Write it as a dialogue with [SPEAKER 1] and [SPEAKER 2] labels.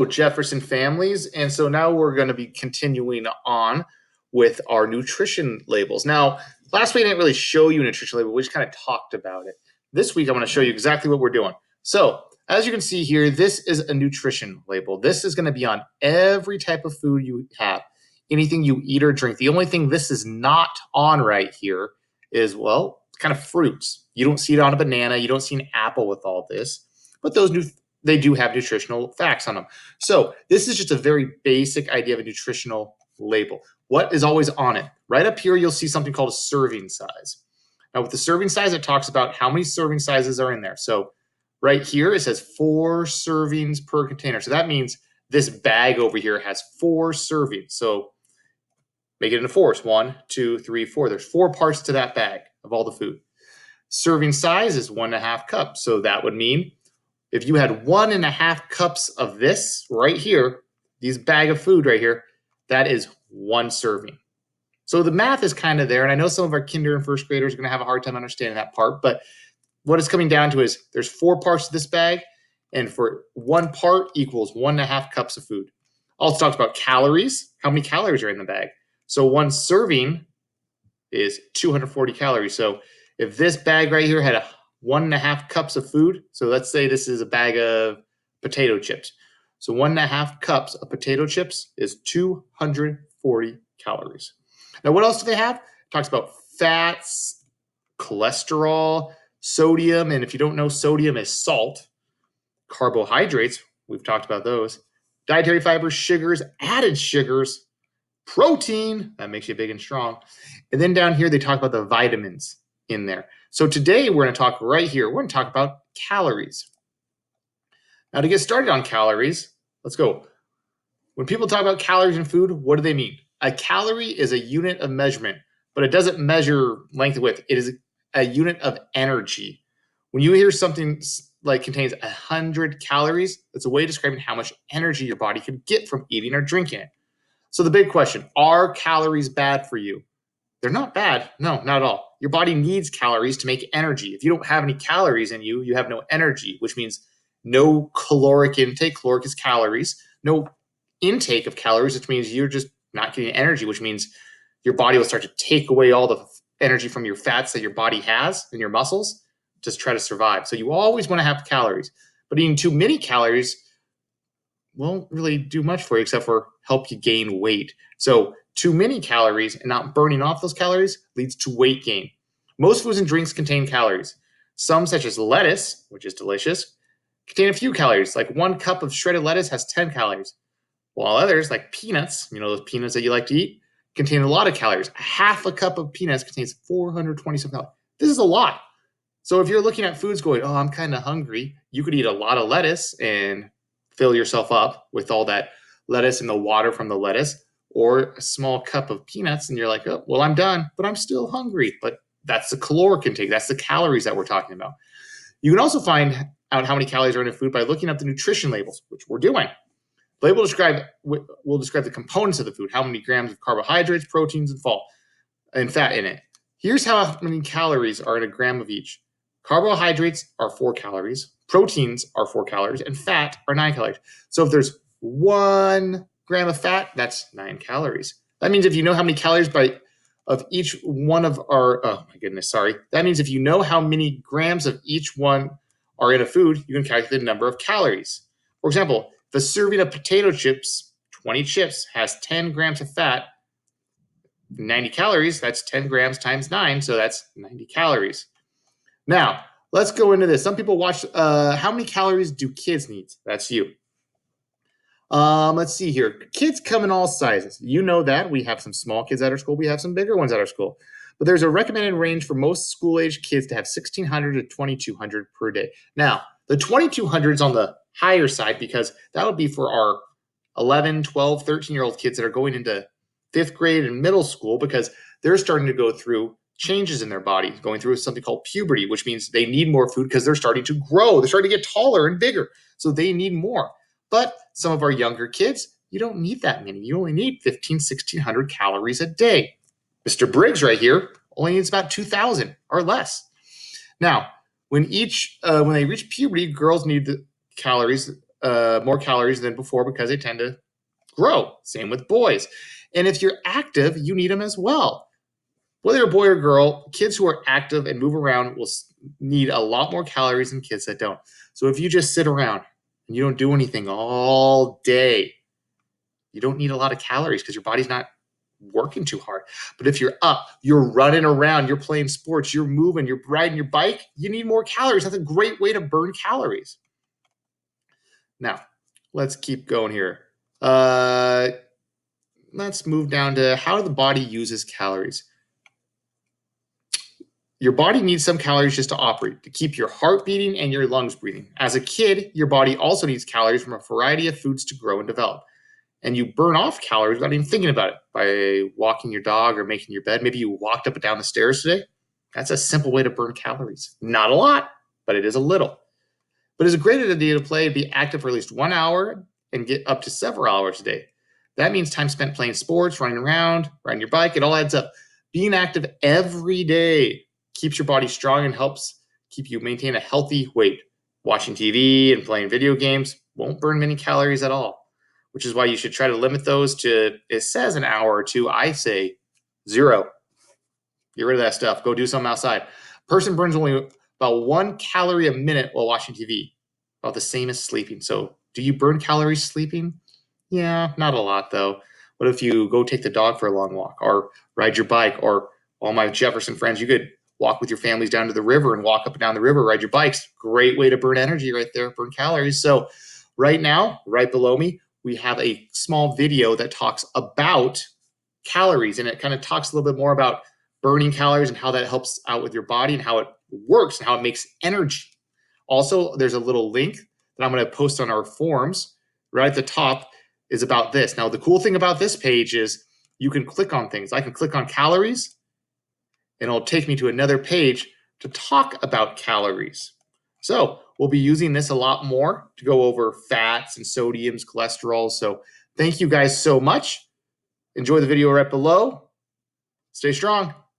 [SPEAKER 1] Hello, Jefferson families. And so now we're going to be continuing on with our nutrition labels. Now, last week I didn't really show you a nutrition label, we just kind of talked about it. This week I'm going to show you exactly what we're doing. So, as you can see here, this is a nutrition label. This is going to be on every type of food you have, anything you eat or drink. The only thing this is not on right here is, well, kind of fruits. You don't see it on a banana, you don't see an apple with all this, but they do have nutritional facts on them. So this is just a very basic idea of a nutritional label. What is always on it? Right up here, you'll see something called a serving size. Now with the serving size, it talks about how many serving sizes are in there. So right here, it says 4 servings per container. So that means this bag over here has 4 servings. So make it into 4s. 1, 2, 3, 4. There's 4 parts to that bag of all the food. Serving size is 1.5 cups. So that would mean if you had 1.5 cups of this right here, these bag of food right here, that is 1 serving. So the math is kind of there. And I know some of our kinder and first graders are going to have a hard time understanding that part. But what it's coming down to is there's 4 parts to this bag. And for 1 part equals 1.5 cups of food. Also talks about calories. How many calories are in the bag? So 1 serving is 240 calories. So if this bag right here had 1.5 cups of food. So let's say this is a bag of potato chips. So 1.5 cups of potato chips is 240 calories. Now, what else do they have? It talks about fats, cholesterol, sodium. And if you don't know, sodium is salt. Carbohydrates, we've talked about those. Dietary fibers, sugars, added sugars, protein, that makes you big and strong. And then down here, they talk about the vitamins in there. So today we're going to talk right here. We're going to talk about calories. Now to get started on calories, let's go. When people talk about calories in food, what do they mean? A calorie is a unit of measurement, but it doesn't measure length and width. It is a unit of energy. When you hear something like contains 100 calories, it's a way of describing how much energy your body could get from eating or drinking it. So the big question, are calories bad for you? They're not bad. No, not at all. Your body needs calories to make energy. If you don't have any calories in you, you have no energy, which means no caloric intake. Caloric is calories. No intake of calories, which means you're just not getting energy, which means your body will start to take away all the energy from your fats that your body has in your muscles to try to survive. So you always want to have calories. But eating too many calories won't really do much for you except for help you gain weight. So too many calories and not burning off those calories leads to weight gain. Most foods and drinks contain calories. Some, such as lettuce, which is delicious, contain a few calories. Like 1 cup of shredded lettuce has 10 calories, while others, like peanuts, those peanuts that you like to eat, contain a lot of calories. Half a cup of peanuts contains 427 calories. This is a lot. So if you're looking at foods going, oh, I'm kind of hungry, you could eat a lot of lettuce and fill yourself up with all that lettuce and the water from the lettuce, or a small cup of peanuts, and you're like, oh, well, I'm done, but I'm still hungry. But that's the caloric intake. That's the calories that we're talking about. You can also find out how many calories are in a food by looking up the nutrition labels, which we're doing. The label will describe the components of the food, how many grams of carbohydrates, proteins, and fat in it. Here's how many calories are in a gram of each. Carbohydrates are 4 calories, proteins are 4 calories, and fat are 9 calories. So if there's 1 gram of fat, that's 9 calories. That means if you know how many calories of each one of our, that means if you know how many grams of each one are in a food, you can calculate the number of calories. For example, if a serving of potato chips, 20 chips, has 10 grams of fat, 90 calories, that's 10 grams times 9, so that's 90 calories. Now, let's go into this. Some people watch, how many calories do kids need? That's you. Let's see here. Kids come in all sizes. You know that. We have some small kids at our school. We have some bigger ones at our school. But there's a recommended range for most school-age kids to have 1,600 to 2,200 per day. Now, the 2,200 is on the higher side because that would be for our 11, 12, 13-year-old kids that are going into 5th grade and middle school because they're starting to go through changes in their body, going through something called puberty, which means they need more food because they're starting to grow. They're starting to get taller and bigger, so they need more. But some of our younger kids, you don't need that many. You only need 1,600 calories a day. Mr. Briggs right here only needs about 2,000 or less. Now, when they reach puberty, girls need the calories more calories than before because they tend to grow. Same with boys. And if you're active, you need them as well. Whether you're a boy or girl, kids who are active and move around will need a lot more calories than kids that don't. So if you just sit around and you don't do anything all day, you don't need a lot of calories because your body's not working too hard. But if you're up, you're running around, you're playing sports, you're moving, you're riding your bike, you need more calories. That's a great way to burn calories. Now, let's keep going here. Let's move down to how the body uses calories. Your body needs some calories just to operate, to keep your heart beating and your lungs breathing. As a kid, your body also needs calories from a variety of foods to grow and develop. And you burn off calories without even thinking about it by walking your dog or making your bed. Maybe you walked up and down the stairs today. That's a simple way to burn calories. Not a lot, but it is a little. But it's a great idea to play and be active for at least 1 hour and get up to several hours a day. That means time spent playing sports, running around, riding your bike. It all adds up. Being active every day keeps your body strong and helps keep you maintain a healthy weight. Watching TV and playing video games won't burn many calories at all, which is why you should try to limit those to, it says an hour or two. I say 0. Get rid of that stuff. Go do something outside. Person burns only about 1 calorie a minute while watching TV, about the same as sleeping. So do you burn calories sleeping? Yeah, not a lot though. What if you go take the dog for a long walk or ride your bike, or all my Jefferson friends, you could walk with your families down to the river and walk up and down the river, ride your bikes. Great way to burn energy right there, burn calories. So right now, right below me, we have a small video that talks about calories, and it kind of talks a little bit more about burning calories and how that helps out with your body and how it works and how it makes energy. Also, there's a little link that I'm going to post on our forums right at the top is about this. Now, the cool thing about this page is you can click on things. I can click on calories and it'll take me to another page to talk about calories. So we'll be using this a lot more to go over fats and sodiums, cholesterol. So thank you guys so much. Enjoy the video right below. Stay strong.